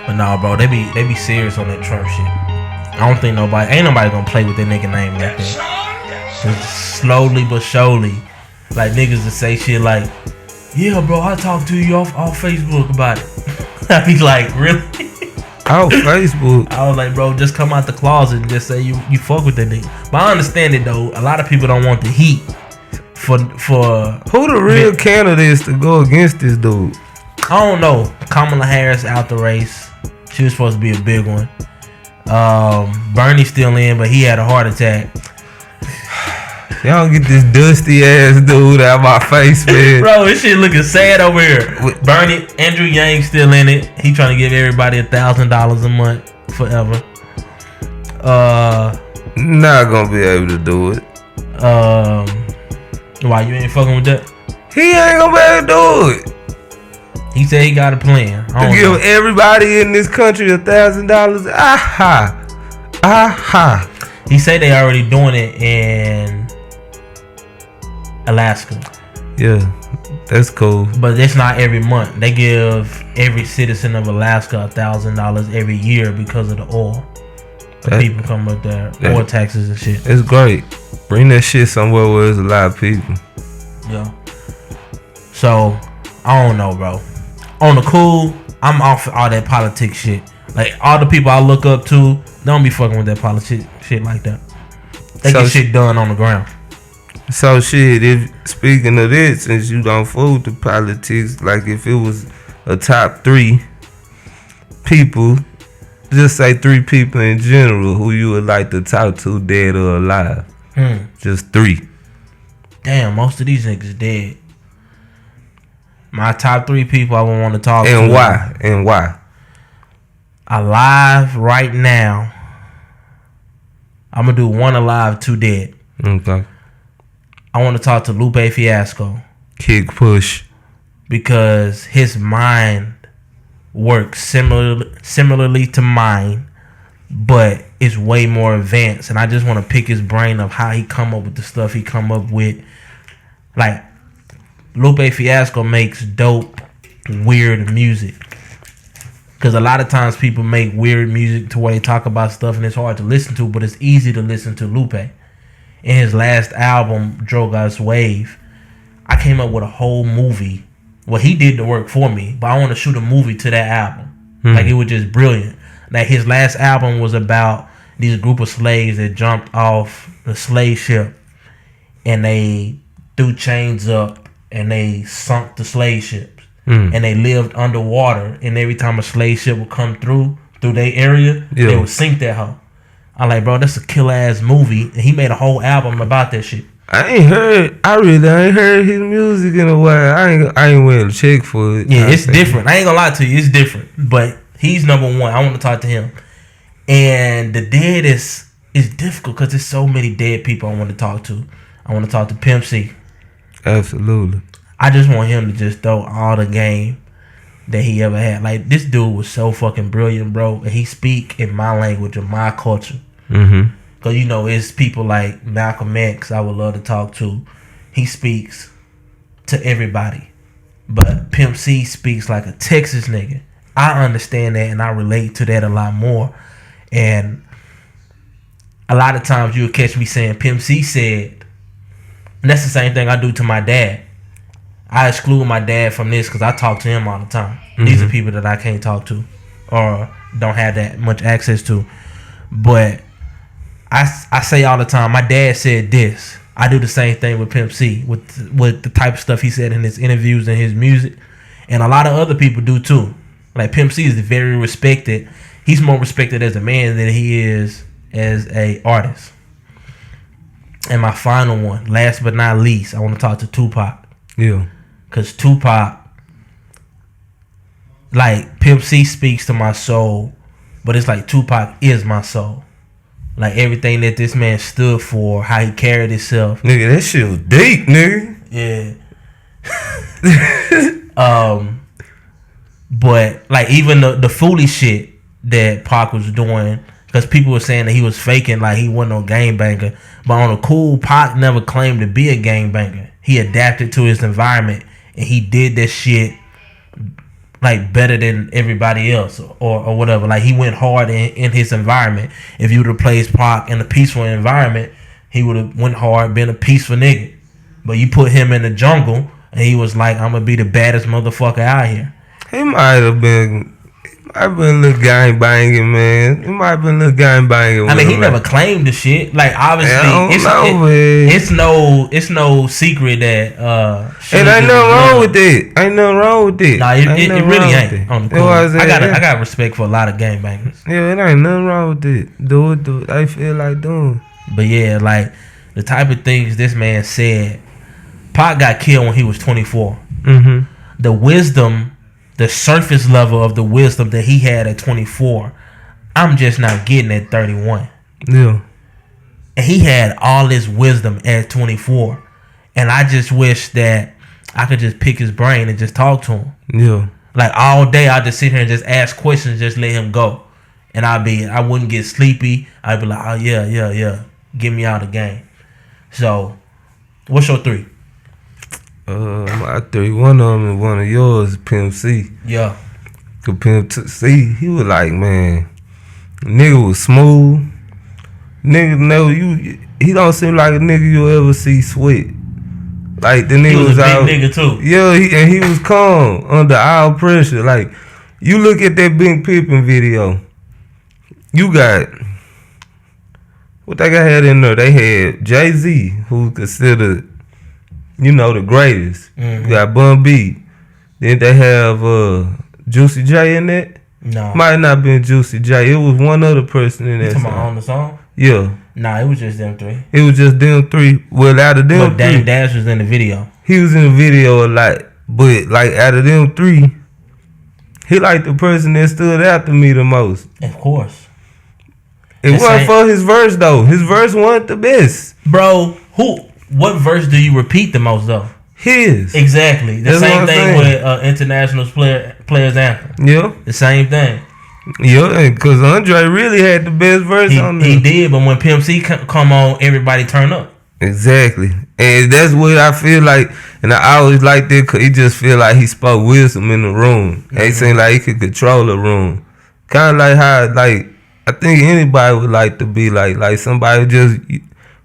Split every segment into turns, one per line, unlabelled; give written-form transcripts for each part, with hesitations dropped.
But nah, bro, they be serious on that Trump shit. I don't think ain't nobody gonna play with that nigga name like that. Cause slowly but surely, like niggas to say shit like, yeah, bro, I talked to you off Facebook about it. I be like, really?
Off Facebook?
I was like, bro, just come out the closet and just say you fuck with that nigga. But I understand it though. A lot of people don't want the heat for
who the real candidates to go against this dude?
I don't know. Kamala Harris out the race. She was supposed to be a big one. Bernie's still in, but he had a heart attack.
Y'all get this dusty ass dude out my face, man.
Bro, this shit looking sad over here. Bernie, Andrew Yang still in it. He trying to give everybody $1,000 a month forever.
Not gonna be able to do it.
Why you ain't fucking with that?
He ain't gonna be able to do it.
He said he got a plan.
To give everybody in this country $1,000. Aha.
He said they already doing it in Alaska.
Yeah, that's cool.
But it's not every month. They give every citizen of Alaska $1,000 every year because of the oil. The people come up there, oil taxes and shit.
It's great. Bring that shit somewhere where there's a lot of people.
Yeah. So, I don't know, bro. On the cool, I'm off all that politics shit. Like, all the people I look up to, don't be fucking with that politics shit like that. They get shit done on the ground.
So, shit, if speaking of this, since you don't fool with the politics, like if it was a top 3 people, just say 3 people in general who you would like to talk to, dead or alive. Just 3.
Damn, most of these niggas dead. My top 3 people I would want to talk to.
And why? And why?
Alive right now. I'm going to do 1 alive, 2 dead.
Okay.
I want to talk to Lupe Fiasco.
Kick push.
Because his mind works similarly to mine, but it's way more advanced. And I just want to pick his brain of how he come up with the stuff he come up with. Like, Lupe Fiasco makes dope, weird music. Because a lot of times people make weird music to where they talk about stuff and it's hard to listen to, but it's easy to listen to Lupe. In his last album, Drogas Wave, I came up with a whole movie. Well, he did the work for me, but I want to shoot a movie to that album. Like, it was just brilliant. Like, his last album was about these group of slaves that jumped off the slave ship and they threw chains up and they sunk the slave ships. And they lived underwater, and every time a slave ship would come through their area, they would sink that hoe. I'm like, bro, that's a killer ass movie, and he made a whole album about that shit.
I really ain't heard his music in a while. I ain't willing to check for it.
Yeah, it's different. I ain't gonna lie to you, it's different. But he's number 1. I want to talk to him. And the dead is difficult because there's so many dead people I want to talk to. I want to talk to Pimp C.
Absolutely.
I just want him to just throw all the game that he ever had. Like, this dude was so fucking brilliant, bro. And he speak in my language, of my culture. Because, you know, it's people like Malcolm X I would love to talk to. He speaks to everybody. But Pimp C speaks like a Texas nigga. I understand that and I relate to that a lot more. And a lot of times you'll catch me saying Pimp C said, and that's the same thing I do to my dad. I exclude my dad from this because I talk to him all the time. These are people that I can't talk to or don't have that much access to. But I say all the time, my dad said this. I do the same thing with Pimp C, with the type of stuff he said in his interviews and his music. And a lot of other people do too. Like, Pimp C is very respected. He's more respected as a man than he is as a artist. And my final one, last but not least, I want to talk to Tupac.
Yeah.
Because Tupac, like, Pimp C speaks to my soul, but it's like Tupac is my soul. Like, everything that this man stood for, how he carried himself.
Nigga, that shit was deep, nigga.
Yeah. But, like, even the foolish shit that Pac was doing, because people were saying that he was faking, like he wasn't no gangbanger. But on a cool, Pac never claimed to be a gangbanger. He adapted to his environment, and he did that shit like better than everybody else or whatever. Like he went hard in his environment. If you would have placed Pac in a peaceful environment, he would have went hard, been a peaceful nigga. But you put him in the jungle, and he was like, "I'm gonna be the baddest motherfucker out here."
He might have been a little gang banging, man. He might have been a little gang banging.
I mean, he never claimed the shit. Like obviously, it's no secret that
ain't nothing wrong with it. Ain't nothing wrong with it.
Nah, it really ain't. On the cool. I got respect for a lot of gang bangers.
Yeah, it ain't nothing wrong with it. Do it. I feel like doing.
But yeah, like the type of things this man said. Pac got killed when he was 24.
Mm-hmm.
The wisdom. The surface level of the wisdom that he had at 24, I'm just not getting at 31.
Yeah.
And he had all this wisdom at 24. And I just wish that I could just pick his brain and just talk to him.
Yeah.
Like all day, I'd just sit here and just ask questions, just let him go. And I wouldn't get sleepy. I'd be like, oh, yeah. Get me out of the game. So, what's your 3?
My 3, one of them and one of yours, Pimp C.
Yeah.
Cause Pimp C, he was like, man, nigga was smooth. Nigga, no, he don't seem like a nigga you ever see sweat. Like the nigga
he was a
out,
big nigga too.
Yeah, he was calm under all pressure. Like you look at that Big Pimpin' video, you got what they got had in there. They had Jay-Z, who considered, the greatest.
Mm-hmm.
You got Bun B. Then they have Juicy J in that.
No,
might not been Juicy J. It was one other person in that.
You talking about on the song?
Yeah.
Nah, it was just them 3.
It was just them 3. Well, out of them
but Dame Dash was in the video.
He was in the video a lot. But, like, out of them 3, he like the person that stood out to me the most.
Of course.
It wasn't for his verse, though. His verse wasn't the best.
Bro, what verse do you repeat the most, though?
His.
Exactly. The same thing with International Players Anthem.
Yeah.
The same thing.
Yeah, because Andre really had the best verse on there.
He did, but when Pimp C come on, everybody turn up.
Exactly. And that's what I feel like. And I always liked it because he just feel like he spoke wisdom in the room. Mm-hmm. He seemed like he could control the room. Kind of like how, like, I think anybody would like to be like somebody just,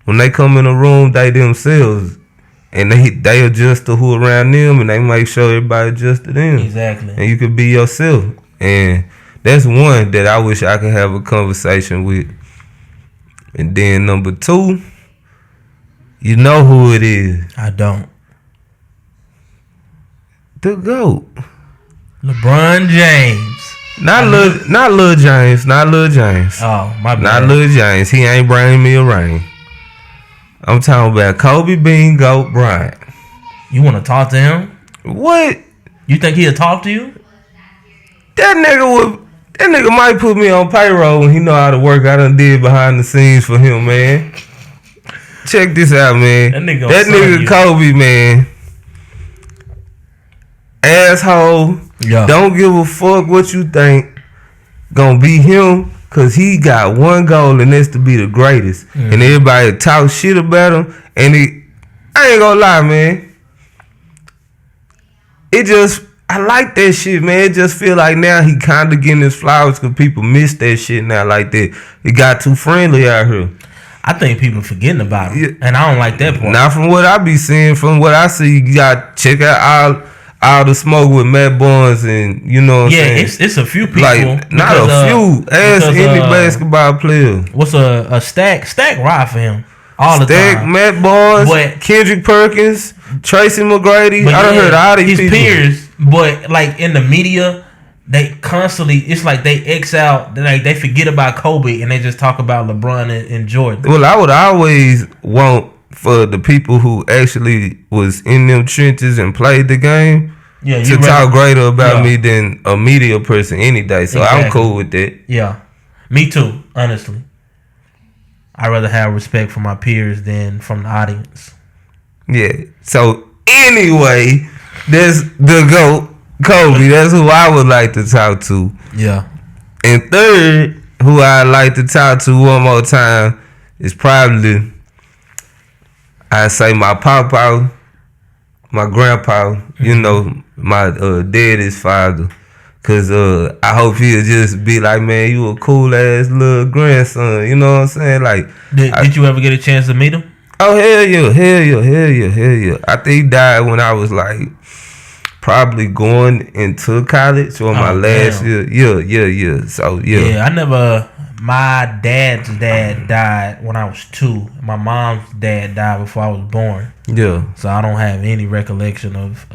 when they come in the room, they themselves. And they adjust to who around them, and they make sure everybody adjust to them.
Exactly.
And you can be yourself. And that's one that I wish I could have a conversation with. And then number 2, you know who it is.
I don't.
The GOAT.
LeBron James.
Not Lil James. Not Lil James.
Oh, my bad.
Not Lil James. He ain't bringing me a ring. I'm talking about Kobe Bean GOAT Bryant.
You want to talk to him?
What?
You think he'll talk to you?
That nigga might put me on payroll when he know how to work. I done did behind the scenes for him, man. Check this out, man. That nigga Kobe, man. Asshole. Yeah. Don't give a fuck what you think. Gonna be him. Cause he got one goal, and that's to be the greatest. Mm-hmm. And everybody talk shit about him. And I ain't gonna lie, man. I like that shit, man. It just feel like now he kind of getting his flowers because people miss that shit now like that. It got too friendly out here.
I think people forgetting about him. Yeah. And I don't like that part.
Not from what I be seeing. From what I see, you got check out all the smoke with Matt Barnes and you know what I'm saying?
Yeah, it's a few people.
Like, not a few. Ask any basketball player.
What's a Stack? Stack ride for him all the
Stack,
time.
Matt Barnes, Kendrick Perkins, Tracy McGrady. I done heard all these people.
His peers, but like in the media, they constantly, it's like they X out, like they forget about Kobe and they just talk about LeBron and Jordan.
Well, I would always want for the people who actually was in them trenches and played the game to talk greater about me than a media person any day. So exactly. I'm cool with that.
Yeah. Me too, honestly. I'd rather have respect for my peers than from the audience.
Yeah. So anyway, there's the GOAT, Kobe. That's who I would like to talk to.
Yeah.
And third, who I'd like to talk to one more time is probably, I say my papa, my grandpa, you know, my daddy's father. Cause I hope he'll just be like, man, you a cool ass little grandson. You know what I'm saying? Like,
did you ever get a chance to meet him?
Oh hell yeah. I think he died when I was like probably going into college or my last year. Yeah. So
yeah, I never. My dad's dad died when I was 2. My mom's dad died before I was born.
Yeah.
So I don't have any recollection of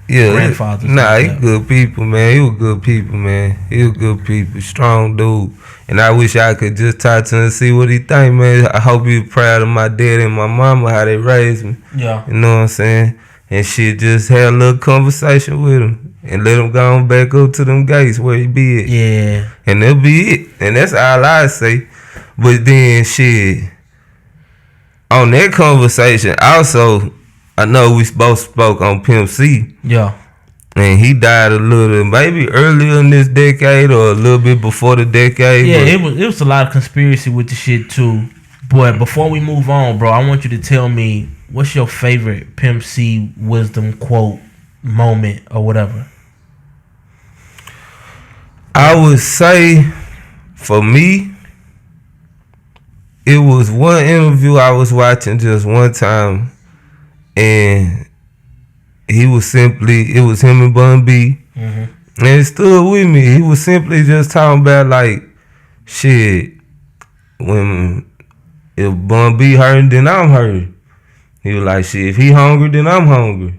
grandfathers.
Nah, he good people, man. He was good people, man. He was good people. Strong dude. And I wish I could just talk to him and see what he think, man. I hope he was proud of my dad and my mama, how they raised me.
Yeah.
You know what I'm saying? And shit, just had a little conversation with him. And let him go on back up to them gates where he be at.
Yeah.
And that'll be it. And that's all I say. But then, shit, on that conversation, also, I know we both spoke on Pimp C.
Yeah.
And he died a little, maybe earlier in this decade or a little bit before the decade.
Yeah, it was a lot of conspiracy with the shit too. But before we move on, bro, I want you to tell me what's your favorite Pimp C wisdom quote, moment, or whatever.
I would say, for me, it was one interview I was watching just one time, and it was him and Bun B, and it stood with me. He was simply just talking about like, shit, if Bun B hurting, then I'm hurting. He was like, shit, if he hungry, then I'm hungry.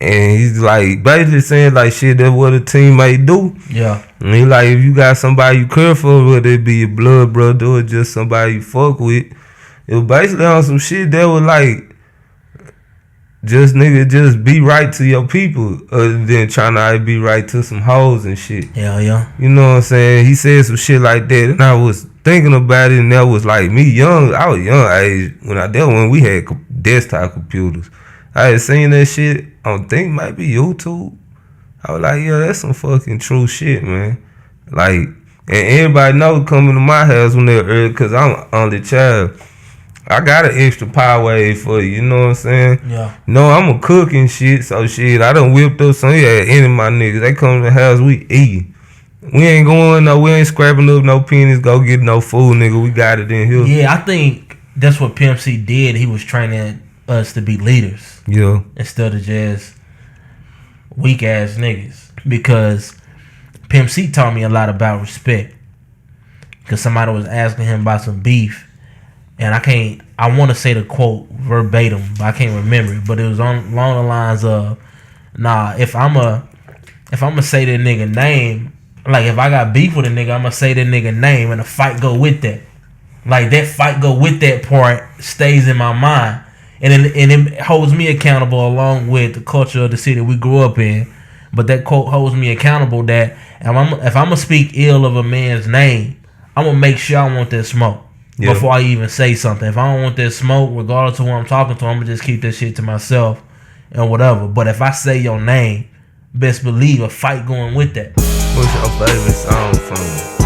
And he's like, basically saying like, shit, that's what a teammate do.
Yeah.
And he like, if you got somebody you care for, whether it be your blood brother or just somebody you fuck with, it was basically on some shit that was like, just be right to your people, other than trying to be right to some hoes and shit.
Yeah.
You know what I'm saying? He said some shit like that, and I was thinking about it, and that was like me young. I was young age when we had desktop computers. I had seen that shit on think maybe YouTube. I was like, yeah, that's some fucking true shit, man. Like, and everybody know coming to my house when they're early, cause I'm only child. I got an extra power wave for you, you know what I'm saying?
Yeah.
No, I'm a cook and shit, so shit, I done whipped up some, any of my niggas. They come to the house, we eat. We ain't scrapping up no pennies, go get no food, nigga. We got it in here.
Yeah, I think that's what Pimp C did. He was training us to be leaders.
Yeah.
Instead of just weak ass niggas. Because Pimp C taught me a lot about respect. Because somebody was asking him about some beef. And I want to say the quote verbatim, but I can't remember it. But it was along the lines of, nah, if I'ma say that nigga name, like if I got beef with a nigga, I'ma say that nigga name and the fight go with that. Like that fight go with that part stays in my mind. And it holds me accountable along with the culture of the city we grew up in. But that quote holds me accountable that if I'm gonna speak ill of a man's name, I'm gonna make sure I want that smoke. Yeah. Before I even say something. If I don't want that smoke, regardless of who I'm talking to, I'm going to just keep that shit to myself and whatever. But if I say your name, best believe a fight going with that.
What's your favorite song from